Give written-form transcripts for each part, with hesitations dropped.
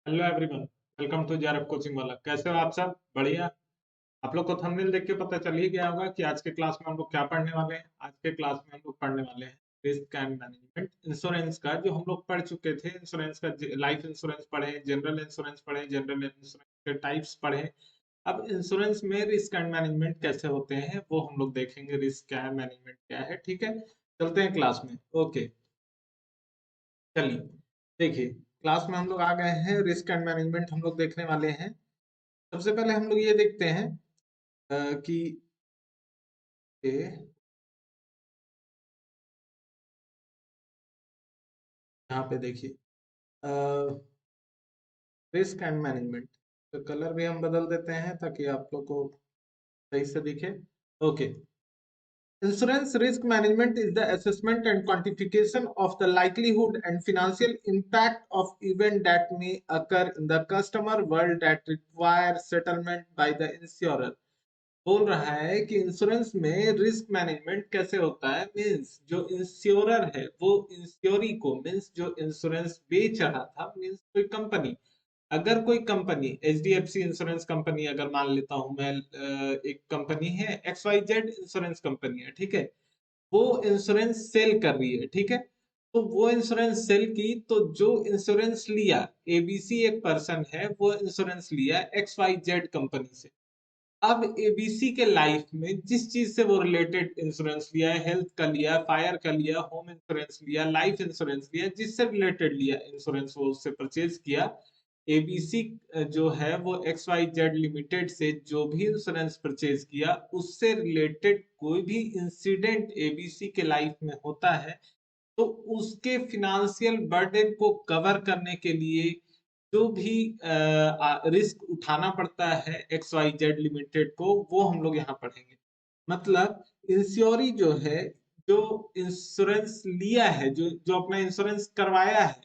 Hello everyone. Welcome to JRF coaching वाला। कैसे हो आप सब? बढ़िया। आप लोग को थंबनेल देख के पता चल ही गया होगा कि आज के क्लास में हम लोग क्या पढ़ने वाले हैं। आज के क्लास में हम लोग पढ़ने वाले हैं रिस्क एंड मैनेजमेंट इंश्योरेंस का, जो हम लोग पढ़ चुके थे। इंश्योरेंस का लाइफ इंश्योरेंस पढ़े, जनरल इंश्योरेंस पढ़े, जनरल इंश्योरेंस के टाइप्स पढ़े। अब इंश्योरेंस में रिस्क एंड मैनेजमेंट कैसे होते हैं वो हम लोग देखेंगे। रिस्क क्या है, मैनेजमेंट क्या है। ठीक है, चलते हैं क्लास में। ओके, चलिए देखिए, क्लास में हम लोग आ गए हैं। रिस्क एंड मैनेजमेंट हम लोग देखने वाले हैं। सबसे पहले हम लोग ये देखते हैं कि यहाँ पे देखिए रिस्क एंड मैनेजमेंट। तो कलर भी हम बदल देते हैं ताकि आप लोग को सही से दिखे। Okay, insurance risk management is the assessment and quantification of the likelihood and financial impact of event that may occur in the customer world that require settlement by the insurer। बोल रहा है कि इंश्योरेंस में risk management कैसे होता है। Means जो insurer है वो इंश्योरी को, मींस जो इंश्योरेंस बेच रहा था, मींस कोई कंपनी, अगर कोई company H D F C insurance company अगर मान लेता हूं मैं, एक कंपनी है X Y Z insurance company है, ठीक है। वो इंश्योरेंस सेल कर रही है, ठीक है। तो वो इंश्योरेंस सेल की, तो जो इंश्योरेंस लिया, एबीसी एक पर्सन है, वो इंश्योरेंस लिया एक्स वाई जेड कंपनी से। अब एबीसी के लाइफ में जिस चीज से वो रिलेटेड इंश्योरेंस लिया है, हेल्थ का लिया, फायर का लिया, होम इंश्योरेंस लिया, लाइफ इंश्योरेंस लिया, जिससे रिलेटेड लिया इंश्योरेंस वो उससे परचेज किया, एबीसी जो है वो एक्स वाई जेड लिमिटेड से जो भी इंश्योरेंस परचेज किया, उससे रिलेटेड कोई भी इंसिडेंट एबीसी के लाइफ में होता है, तो उसके फिनेंशियल बर्डन को कवर करने के लिए जो भी रिस्क उठाना पड़ता है एक्स वाई जेड लिमिटेड को, वो हम लोग यहाँ पढ़ेंगे। मतलब इंश्योरी जो है, जो इंश्योरेंस लिया है, जो जो अपना इंश्योरेंस करवाया है,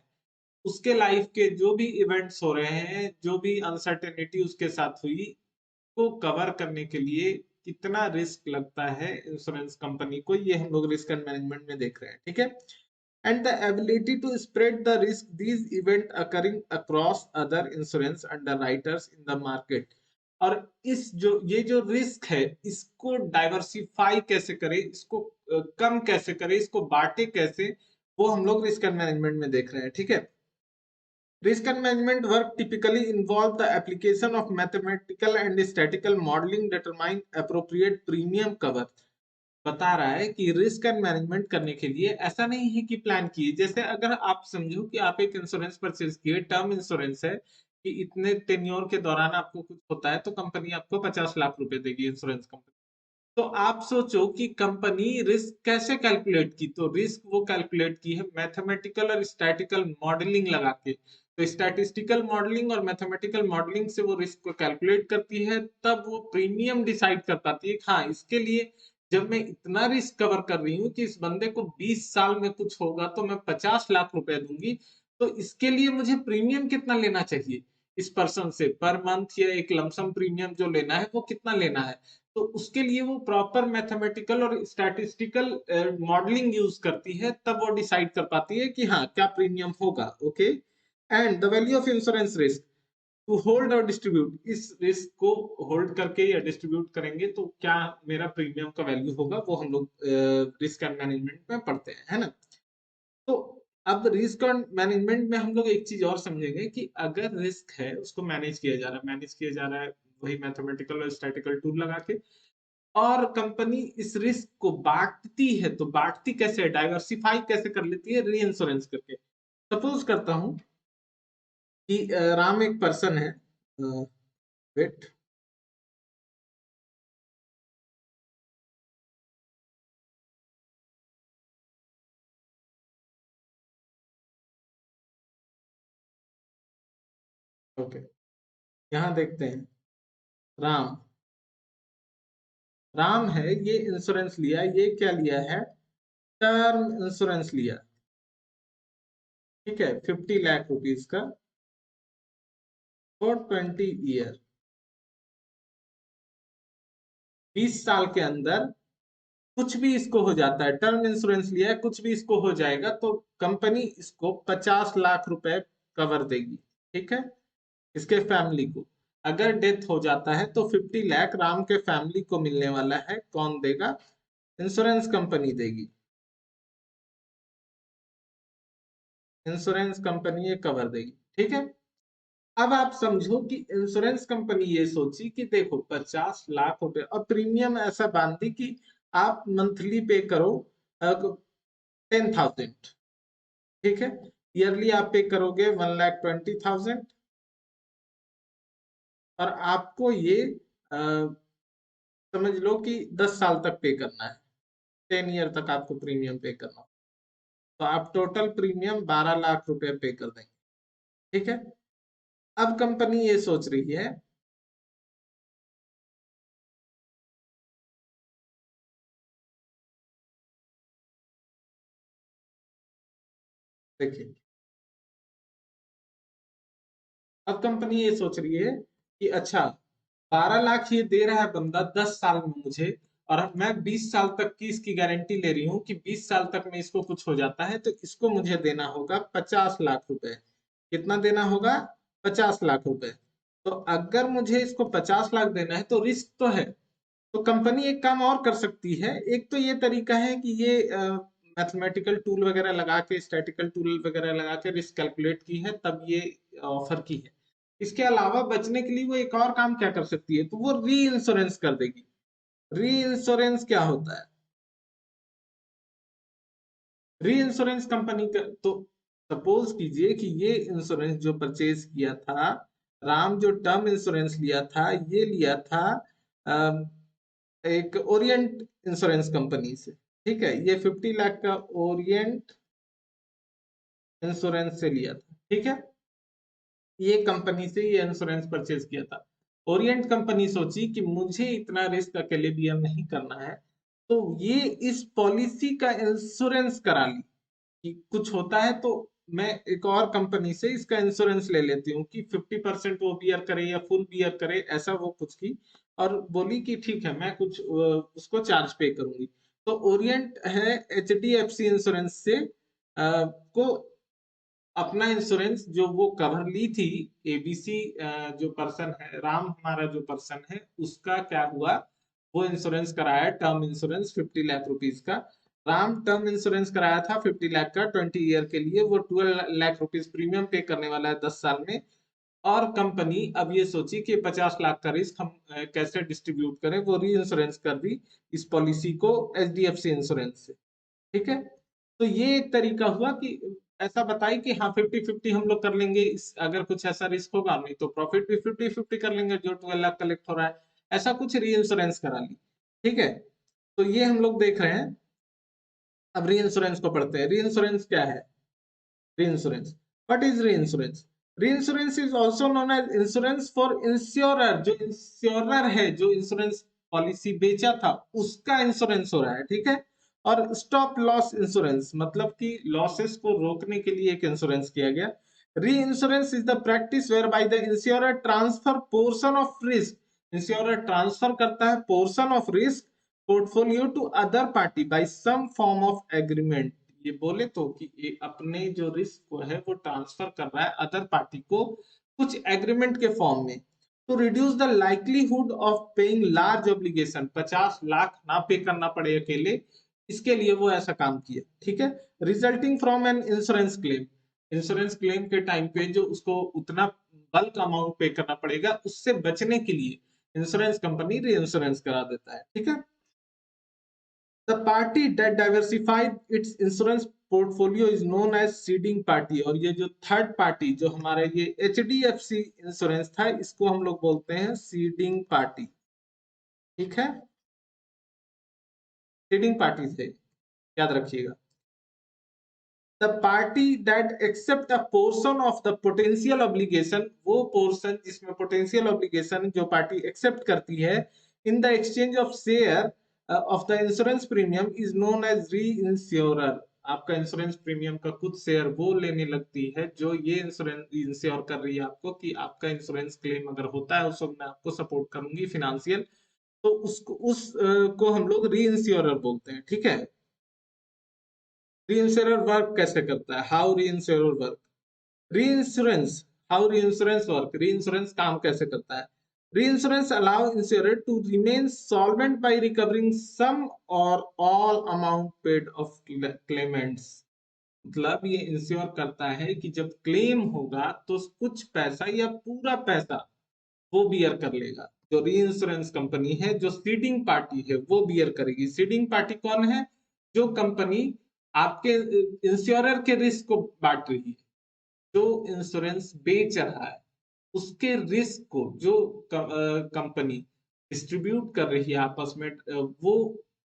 उसके लाइफ के जो भी इवेंट्स हो रहे हैं, जो भी अनसर्टेनिटी उसके साथ हुई, को कवर करने के लिए कितना रिस्क लगता है इंश्योरेंस कंपनी को, ये हम लोग रिस्क एंड मैनेजमेंट में देख रहे हैं, ठीक है। And the ability to spread the risk these event occurring across other insurance underwriters in the market। और इस जो ये जो रिस्क है, इसको डाइवर्सिफाई कैसे करें, इसको कम कैसे करें, इसको बांटे कैसे, वो हम लोग रिस्क एंड मैनेजमेंट में देख रहे हैं, ठीक है। Risk and management work typically involve the application of mathematical and statistical modeling determine appropriate premium cover। बता रहा है कि रिस्क एंड मैनेजमेंट करने के लिए ऐसा नहीं है कि प्लान किए। जैसे अगर आप समझो कि आप एक इंश्योरेंस परचेज किए, टर्म इंश्योरेंस है कि इतने टेन्योर के दौरान आपको कुछ होता है तो कंपनी आपको 50 लाख रुपए देगी, इंश्योरेंस कंपनी। तो आप सोचो कि कंपनी रिस्क कैसे कैलकुलेट की, तो रिस्क वो कैलकुलेट की है मैथमेटिकल और स्टैटिकल मॉडलिंग लगा के। तो स्टैटिस्टिकल मॉडलिंग और मैथमेटिकल मॉडलिंग से वो रिस्क को कैलकुलेट करती है, तब वो प्रीमियम डिसाइड कर पाती है। हाँ, इसके लिए जब मैं इतना रिस्क कवर कर रही हूँ कि इस बंदे को 20 साल में कुछ होगा तो मैं 50 लाख रुपए दूंगी, तो इसके लिए मुझे प्रीमियम कितना लेना चाहिए इस पर्सन से पर मंथ, या एक लमसम प्रीमियम जो लेना है वो कितना लेना है। तो उसके लिए वो प्रॉपर मैथमेटिकल और स्टैटिस्टिकल मॉडलिंग यूज करती है, तब वो डिसाइड कर पाती है कि हाँ क्या प्रीमियम होगा। Okay, and the value of insurance risk to hold और डिस्ट्रीब्यूट, इस रिस्क को होल्ड करके या डिस्ट्रीब्यूट करेंगे तो क्या मेरा प्रीमियम का वैल्यू होगा, वो हम लोग रिस्क एंड मैनेजमेंट में पढ़ते हैं, है ना। तो अब रिस्क एंड मैनेजमेंट में हम लोग एक चीज और समझेंगे कि अगर रिस्क है उसको मैनेज किया जा रहा है, मैनेज किया जा रहा है वही मैथमेटिकल और स्टैटिकल टूल लगा के, और कंपनी इस रिस्क को बांटती है, तो बांटती कैसे है, डाइवर्सिफाई कैसे कर लेती है, री इंश्योरेंस करके। सपोज करता हूं कि राम एक पर्सन है, वेट, ओके, यहाँ देखते हैं। राम, राम है, ये इंश्योरेंस लिया, ये क्या लिया है, टर्म इंश्योरेंस लिया, ठीक है, 50 लाख रुपीज का फॉर 20 ईयर। 20 साल के अंदर कुछ भी इसको हो जाता है, टर्म इंश्योरेंस लिया है, कुछ भी इसको हो जाएगा तो कंपनी इसको 50 लाख रुपए कवर देगी, ठीक है। इसके फैमिली को। अगर डेथ हो जाता है तो 50 लाख राम के फैमिली को मिलने वाला है। कौन देगा? इंश्योरेंस कंपनी देगी। इंश्योरेंस कंपनी ये कवर देगी, ठीक है। अब आप समझो कि इंश्योरेंस कंपनी ये सोची कि देखो 50 लाख रुपए और प्रीमियम ऐसा बांधी कि आप मंथली पे करो 10,000, ठीक है। ईयरली आप पे करोगे 1,20,000 और आपको ये अ, समझ लो कि 10 साल तक पे करना है। 10 ईयर तक आपको प्रीमियम पे करना, तो आप टोटल प्रीमियम 12 लाख रुपए पे कर देंगे, ठीक है। अब कंपनी ये सोच रही है, देखिए अब कंपनी ये सोच रही है कि अच्छा 12 लाख ये दे रहा है बंदा 10 साल में मुझे, और मैं 20 साल तक की इसकी गारंटी ले रही हूँ कि 20 साल तक में इसको कुछ हो जाता है तो इसको मुझे देना होगा 50 लाख रुपए। कितना देना होगा? 50 लाख रुपए। तो अगर मुझे इसको 50 लाख देना है तो रिस्क तो है। तो कंपनी एक काम और कर सकती है। एक तो ये तरीका है कि ये मैथमेटिकल टूल वगैरह लगा के, स्टैटिकल टूल वगैरह लगा के रिस्क कैलकुलेट की है, तब ये ऑफर की है। इसके अलावा बचने के लिए वो एक और काम क्या कर सकती है, तो वो री इंश्योरेंस कर देगी। री इंश्योरेंस क्या होता है? री इंश्योरेंस कंपनी का, तो सपोज कीजिए कि ये इंश्योरेंस जो परचेज किया था, राम जो टर्म इंश्योरेंस लिया था, ये लिया था अम, एक ओरिएंट इंश्योरेंस कंपनी से, ठीक है। ये 50 लाख का ओरिएंट इंश्योरेंस से लिया था, ठीक है। ये कंपनी से ये इंश्योरेंस परचेज किया था। ओरिएंट कंपनी सोची कि मुझे इतना रिस्क अकेले बियर नहीं करना है, तो ये इस पॉलिसी का इंश्योरेंस करा ली कि कुछ होता है तो मैं एक और कंपनी से इसका इंश्योरेंस ले लेती हूँ कि 50% वो बियर करे या फुल बियर करे, ऐसा वो कुछ की। और बोली कि ठीक है मैं कुछ उसको चार्ज पे करूंगी। तो ओरिएंट है HDFC इंश्योरेंस से को अपना इंश्योरेंस जो वो कवर ली थी, एबीसी जो पर्सन है, राम हमारा जो पर्सन है, उसका क्या हुआ, वो इंश्योरेंस कराया टर्म इंश्योरेंस 50 लाख रुपीज का। राम टर्म इंश्योरेंस कराया था 50 लाख का 20 ईयर के लिए, वो 12 लाख रुपीज प्रीमियम पे करने वाला है 10 साल में। और कंपनी अब ये सोची कि 50 लाख का रिस्क हम कैसे डिस्ट्रीब्यूट करें, वो री इंश्योरेंस कर दी इस पॉलिसी को HDFC इंश्योरेंस से, ठीक है। तो ये एक तरीका हुआ कि ऐसा बताई कि हाँ 50-50 हम लोग कर लेंगे, इस अगर कुछ ऐसा रिस्क होगा नहीं तो प्रॉफिट भी 50-50 कर लेंगे जो 12 लाख कलेक्ट हो रहा है। ऐसा कुछ री इंश्योरेंस करा ली, ठीक है। तो ये हम लोग देख रहे हैं। अब री इंश्योरेंस को पढ़ते हैं। री इंश्योरेंस क्या है? Reinsurance, what is reinsurance? Reinsurance is also known as insurance for insurer. जो इंश्योरर है, जो इंश्योरेंस पॉलिसी बेचा था, उसका इंश्योरेंस हो रहा है, ठीक है। और स्टॉप लॉस इंश्योरेंस, मतलब कि लॉसेस को रोकने के लिए एक इंश्योरेंस किया गया। Reinsurance is the practice where by the insurer transfer portion of risk. Insurer transfer करता है portion of risk portfolio to other party by some form of agreement. ये बोले तो कि ये अपने जो रिस्क को है वो ट्रांसफर कर रहा है अदर पार्टी को कुछ एग्रीमेंट के फॉर्म में, to reduce the likelihood of paying large obligation. 50 lakh ना पे करना पड़े अकेले, इसके लिए वो ऐसा काम किया, ठीक है। Resulting from an insurance claim. Insurance claim के टाइम पे जो उसको उतना बल्क अमाउंट पे करना पड़ेगा, उससे बचने के लिए इंश्योरेंस कंपनी री इंश्योरेंस करा देता है, ठीक है। The party that diversified its insurance portfolio is known as seeding party. और ये जो थर्ड पार्टी जो हमारे ये HDFC इंश्योरेंस था, इसको हम लोग बोलते हैं सीडिंग पार्टी, ठीक है। सीडिंग पार्टी से याद रखिएगा। The party that accept a portion of the potential obligation, वो पोर्शन जिसमें पोटेंशियल ऑब्लिगेशन जो पार्टी एक्सेप्ट करती है in the exchange of share of the insurance premium is known as reinsurer. आपका insurance premium का कुछ share वो लेने लगती है जो ये इंश्योरेंस इंश्योर कर रही है आपको कि आपका इंश्योरेंस क्लेम अगर होता है उस वक्त मैं आपको सपोर्ट करूंगी फिनेंशियल। तो उसको को हम लोग री इंश्योरर बोलते हैं, ठीक है। री इंश्योरर वर्क कैसे करता है? How reinsurer work? Reinsurance how reinsurance work, reinsurance काम कैसे करता है? Reinsurance allow insurer to remain solvent by recovering some or all amount paid of claimants. मतलब ये इंश्योर करता है कि जब क्लेम होगा तो कुछ पैसा या पूरा पैसा वो बियर कर लेगा। जो री इंश्योरेंस कंपनी है, जो सीडिंग पार्टी है, वो बियर करेगी। सीडिंग पार्टी कौन है? जो कंपनी आपके इंश्योरर के रिस्क को बांट रही है, जो इंश्योरेंस बेच रहा है उसके रिस्क को जो कंपनी डिस्ट्रीब्यूट कर रही है आपस में, वो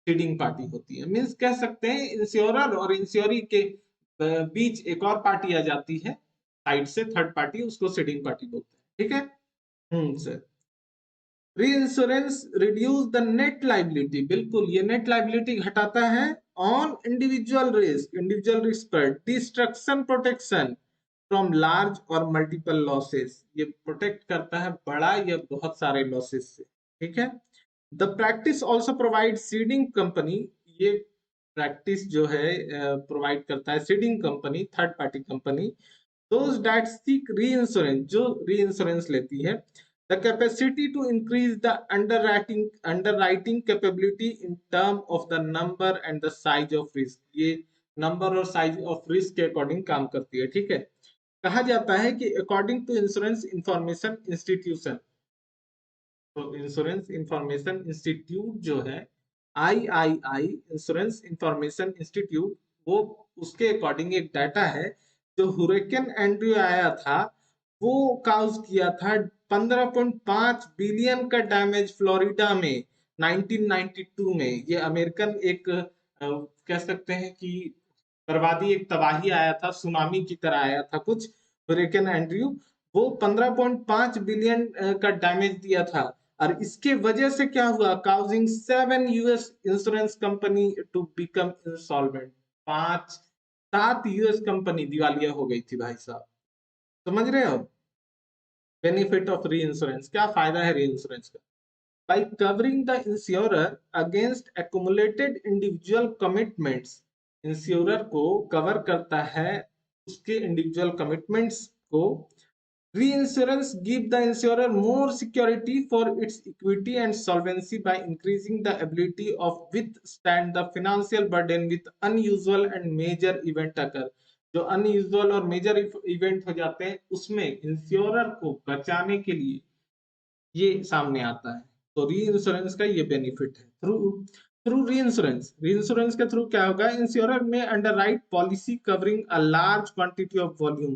सीडिंग पार्टी होती है। मीन्स कह सकते हैं इंश्योरर और इंश्योरी के बीच एक और पार्टी आ जाती है साइड से, थर्ड पार्टी, उसको सीडिंग पार्टी बोलते हैं। ठीक है। Sir, reinsurance reduce the net liability, बिल्कुल ये नेट लाइबिलिटी घटाता है ऑन इंडिविजुअल रिस्क पर डिस्ट्रक्शन प्रोटेक्शन फ्रॉम लार्ज और मल्टीपल लॉसेस, ये प्रोटेक्ट करता है बड़ा या बहुत सारे लॉसेस से। ठीक है। The practice also provide seeding company, ये प्रैक्टिस जो है प्रोवाइड करता है seeding company, third party company, those that seek reinsurance, जो reinsurance लेती है, the capacity to increase the underwriting capability in term of the number and the size of risk, ये number और साइज ऑफ रिस्क के according काम करती है। ठीक है। कहा जाता है कि according to insurance information institution, तो इंश्योरेंस इंफॉर्मेशन इंस्टीट्यूट जो है आईआईआई, इंश्योरेंस इंफॉर्मेशन इंस्टीट्यूट, वो उसके अकॉर्डिंग एक डाटा है, जो हुरिकेन एंड्रयू आया था वो काउज किया था 15.5 बिलियन का डैमेज फ्लोरिडा में 1992 में। ये अमेरिकन एक कह सकते हैं कि बर्बादी, एक तबाही आया था, सुनामी की तरह आया था कुछ, हुरिकेन एंड्रयू। वो 15.5 बिलियन का डैमेज दिया था, और इसके वजह से क्या हुआ, causing 7 US insurance company to become insolvent. 7 US company दिवालिया हो गई थी भाई साहब। समझ रहे हो? बेनिफिट ऑफ री इंश्योरेंस, क्या फायदा है री इंश्योरेंस का? Bye covering the insurer against accumulated individual commitments, insurer को कवर करता है उसके इंडिविजुअल कमिटमेंट्स को। Reinsurance give the insurer more security for its equity and solvency by increasing the ability of withstand the financial burden with unusual and major event occur। जो unusual और major event हो जाते हैं उसमें insurer को बचाने के लिए ये सामने आता है। तो री इंश्योरेंस का ये बेनिफिट है। थ्रू थ्रू री इंश्योरेंस के थ्रू क्या होगा, इंश्योरर में underwrite policy covering a large quantity of volume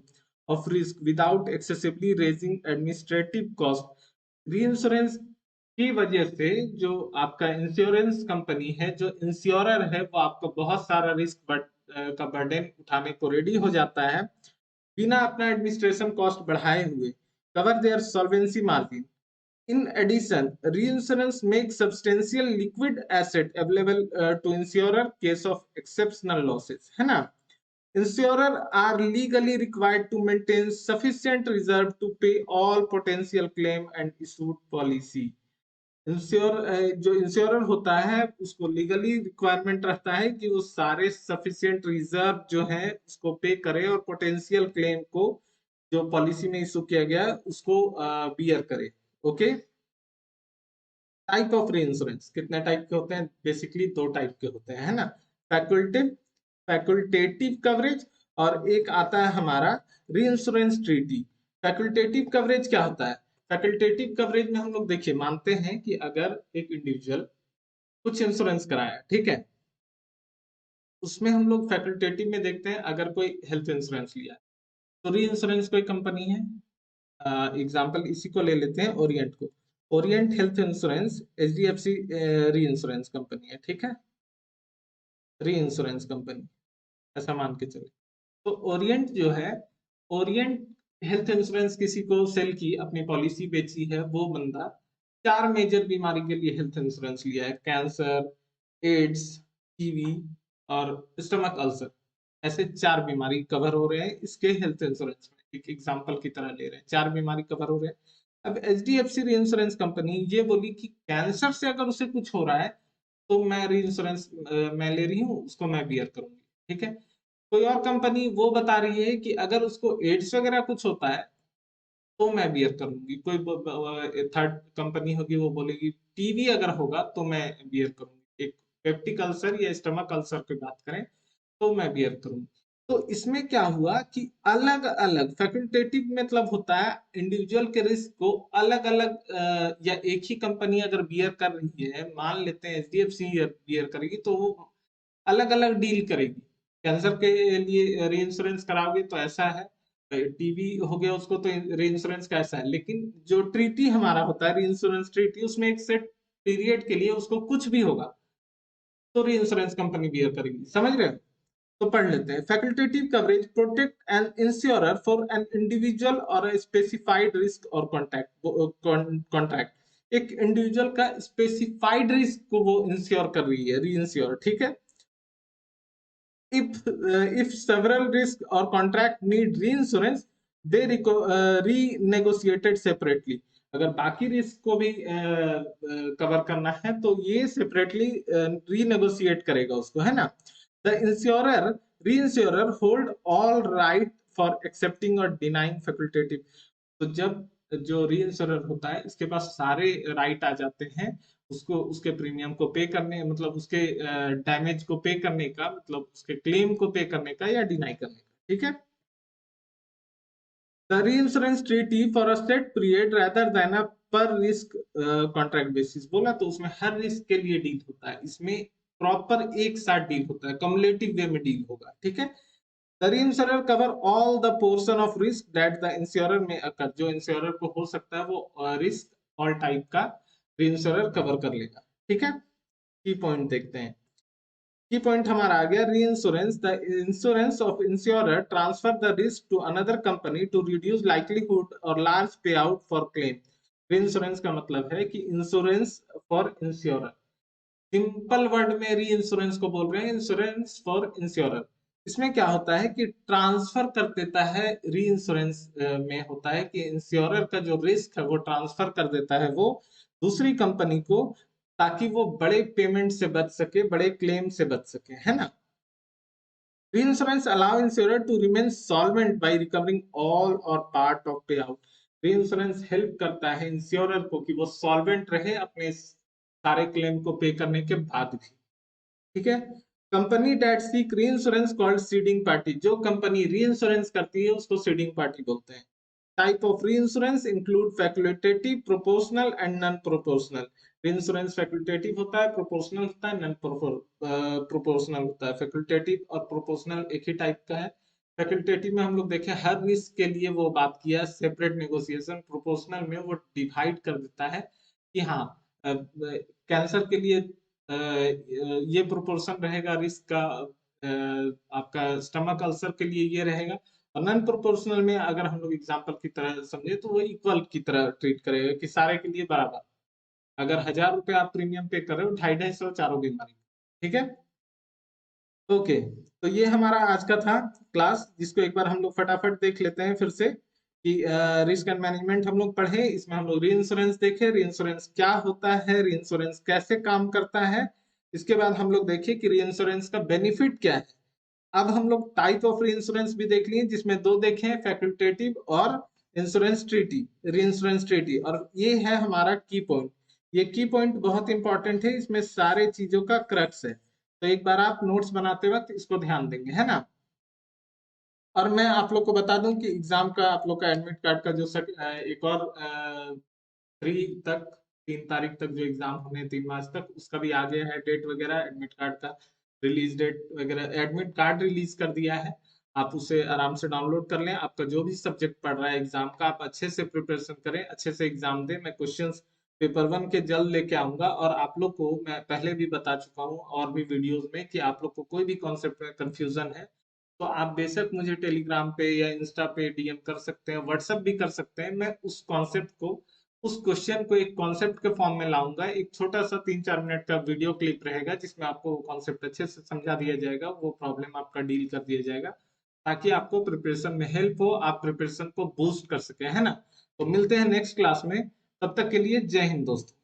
of risk without excessively raising administrative cost। री इंश्योरेंस की वजह से जो आपका इंश्योरेंस कंपनी है, जो इंश्योरर है, वो आपको बहुत सारा रिस्क का बर्डन उठाने को रेडी हो जाता है बिना अपना एडमिनिस्ट्रेशन कॉस्ट बढ़ाए हुए। Cover their solvency margin. In addition, reinsurance makes substantial liquid asset available to insurer case of exceptional losses, है ना? Insurer are legally required to maintain sufficient reserve to pay all potential claim and issued policy। जो insurer होता है उसको legally requirement रहता है कि वो सारे सफिशिएंट रिजर्व जो है उसको पे करे और पोटेंशियल क्लेम को जो पॉलिसी में इशू किया गया उसको बियर करे। ओके। टाइप ऑफ री इंश्योरेंस, कितने टाइप के होते हैं? बेसिकली 2 टाइप के होते हैं, है ना? फैकल्टेटिव फैकल्टेटिव कवरेज, और एक आता है हमारा री इंश्योरेंस ट्रीटी। फैकल्टेटिव कवरेज क्या होता है? फैकल्टेटिव कवरेज में हम लोग देखिए मानते हैं कि अगर एक इंडिविजुअल कुछ इंश्योरेंस कराया, ठीक है, उसमें हम लोग फैकल्टेटिव में देखते हैं अगर कोई हेल्थ इंश्योरेंस लिया, तो री इंश्योरेंस कोई कंपनी है, एग्जाम्पल इसी को ले लेते हैं, ओरिएंट को। ओरिएंट हेल्थ इंश्योरेंस एचडीएफसी री इंश्योरेंस कंपनी है, ठीक है, री इंश्योरेंस कंपनी, ऐसा मान के चले। तो ओरिएंट जो है, ओरिएंट हेल्थ इंश्योरेंस किसी को सेल की, अपनी पॉलिसी बेची है, वो बंदा 4 मेजर बीमारी के लिए हेल्थ इंश्योरेंस लिया है, कैंसर, एड्स, टीबी और स्टमक अल्सर। ऐसे 4 बीमारी कवर हो रहे हैं इसके हेल्थ इंश्योरेंस में, एक एग्जांपल की तरह ले रहे हैं, 4 बीमारी कवर हो रहे हैं। अब एचडीएफसी री इंश्योरेंस कंपनी ये बोली कि कैंसर से अगर उसे कुछ हो रहा है तो मैं री इंश्योरेंस मैं ले रही हूँ, उसको मैं बियर करूंगी। ठीक है। कोई और कंपनी वो बता रही है कि अगर उसको एड्स वगैरह कुछ होता है तो मैं बियर करूंगी। कोई थर्ड कंपनी होगी वो बोलेगी टीवी अगर होगा तो मैं बियर करूंगी। एक पेप्टिक अल्सर या स्टमक अल्सर की बात करें तो मैं बियर करूंगी। तो इसमें क्या हुआ कि अलग अलग फैकल्टेटिव मतलब होता है इंडिविजुअल के रिस्क को अलग अलग या एक ही कंपनी अगर बियर कर रही है, मान लेते हैं एचडीएफसी बियर करेगी तो वो अलग अलग डील करेगी। कैंसर के लिए री इंश्योरेंस कराओगे तो ऐसा है, टीबी हो गया उसको तो री इंश्योरेंस का ऐसा है। लेकिन जो ट्रीटी हमारा होता है री इंश्योरेंस ट्रीटी, उसमें एक सेट पीरियड के लिए उसको कुछ भी होगा तो री इंश्योरेंस कंपनी बियर करेगी। समझ रहे हो? तो पढ़ लेते हैं। Facultative coverage protect an insurer for an individual और स्पेसिफाइड रिस्क और कॉन्ट्रैक्ट। एक इंडिविजुअल का स्पेसिफाइड रिस्क को वो इंश्योर कर रही है, री इंश्योर, ठीक है। If several risks or contract need reinsurance, they renegotiated separately. अगर बाकी रिस्क को भी कवर करना है तो ये सेपरेटली रीनेगोशिएट करेगा उसको, है ना। द इंश्योरर री insurer hold all right for accepting और डिनाइंग फैकल्टेटिव। तो जब जो री इंश्योरर होता है इसके पास सारे राइट आ जाते हैं उसको उसके प्रीमियम को पे करने, मतलब उसके डैमेज को पे करने का, मतलब उसके क्लेम को पे करने का या डिनाई करने का, ठीक है। The reinsurance treaty for a set period rather than a per risk contract basis बोला तो उसमें हर रिस्क के लिए डील होता है, इसमें प्रॉपर एक साथ डील होता है, कम्युलेटिव वे में डील होगा, ठीक है। The reinsurer cover all the portion of risk that the insurer may occur। जो इंश्योरर को हो सकता है वो रिस्क ऑल टाइप का reinsurer कवर कर लेगा, ठीक है। की पॉइंट देखते हैं। की पॉइंट हमारा आ गया reinsurance. The insurance of insurer transfer the risk to another company to reduce likelihood और large pay out for claim. Reinsurance का मतलब है कि insurance for insurer, simple word में री इंश्योरेंस को बोल रहे हैं इंश्योरेंस फॉर इंश्योरर। इसमें क्या होता है कि ट्रांसफर कर देता है, री इंश्योरेंस में होता है कि इंश्योरर का जो रिस्क है वो ट्रांसफर कर देता है वो दूसरी कंपनी को, ताकि वो बड़े पेमेंट से बच सके, बड़े क्लेम से बच सके, है ना। Reinsurance allow insurer to remain solvent by recovering all or part of payout। Reinsurance help करता है इंश्योरर को कि वो सॉल्वेंट रहे अपने सारे क्लेम को पे करने के बाद भी, ठीक है। कंपनी डेट सीक री इंश्योरेंस कॉल्ड सीडिंग पार्टी। जो कंपनी री इंश्योरेंस करती है उसको सीडिंग पार्टी बोलते हैं। टाइप ऑफ री insurance include facultative, proportional and non proportional. री इंश्योरेंस फैकल्टेटिव होता है, प्रोपोर्शनल होता है, नॉन प्रोपोर्शनल होता है। फैकल्टेटिव और प्रोपोर्शनल एक ही टाइप का है। फैकल्टेटिव में हम लोग देखें हर रिस्क के लिए वो बात किया सेपरेट नेगोशिएशन। प्रोपोर्शनल में वो डिवाइड कर देता है कि हाँ कैंसर के लिए ये प्रोपोर्शन रहेगा रिस्क का, आपका स्टमक अल्सर के लिए ये रहेगा। और नॉन प्रोपोर्शनल में अगर हम लोग एग्जांपल की तरह समझे तो वो इक्वल की तरह ट्रीट करेगा कि सारे के लिए बराबर। अगर 1000 रुपए आप प्रीमियम पे कर रहे हो, 250-250 चारों बीमारी, ठीक है। ओके, तो ये हमारा आज का था क्लास, जिसको एक बार हम लोग फटाफट देख लेते हैं फिर से कि रिस्क एंड मैनेजमेंट हम लोग पढ़े, इसमें हम लोग री इंश्योरेंस देखे, री इंश्योरेंस क्या होता है, री इंश्योरेंस कैसे काम करता है। इसके बाद हम लोग देखे कि री इंश्योरेंस का बेनिफिट क्या है। अब हम लोग टाइप ऑफ री इंश्योरेंस भी देख लिए, जिसमें दो देखे हैं, फैकल्टेटिव और इंश्योरेंस ट्रीटी, री इंश्योरेंस ट्रीटी। और ये है हमारा की पॉइंट। ये की पॉइंट बहुत इंपॉर्टेंट है, इसमें सारे चीजों का क्रक्स है। तो एक बार आप नोट्स बनाते वक्त इसको ध्यान देंगे, है ना। और मैं आप लोग को बता दूं कि एग्जाम का आप लोग का एडमिट कार्ड का जो एक और 3 तक, 3 तारीख तक जो एग्जाम होने 3 मार्च तक, उसका भी आ गया है डेट वगैरह, एडमिट कार्ड का रिलीज डेट वगैरह। एडमिट कार्ड रिलीज कर दिया है, आप उसे आराम से डाउनलोड कर लें। आपका जो भी सब्जेक्ट पढ़ रहा है एग्जाम का, आप अच्छे से प्रिपरेशन करें, अच्छे से एग्जाम दें। मैं क्वेश्चंस पेपर 1 के जल्द लेके आऊंगा। और आप लोग को मैं पहले भी बता चुका हूँ और भी वीडियोस में कि आप लोग को कोई भी कॉन्सेप्ट में कंफ्यूजन है तो आप बेशक मुझे टेलीग्राम पे या इंस्टा पे डीएम कर सकते हैं, व्हाट्सएप भी कर सकते हैं। मैं उस कॉन्सेप्ट को, उस क्वेश्चन को एक कॉन्सेप्ट के फॉर्म में लाऊंगा। एक छोटा सा 3-4 मिनट का वीडियो क्लिप रहेगा जिसमें आपको वो कॉन्सेप्ट अच्छे से समझा दिया जाएगा, वो प्रॉब्लम आपका डील कर दिया जाएगा, ताकि आपको प्रिपरेशन में हेल्प हो, आप प्रिपरेशन को बूस्ट कर सके, है ना। तो मिलते हैं नेक्स्ट क्लास में, तब तक के लिए जय हिंद दोस्तों।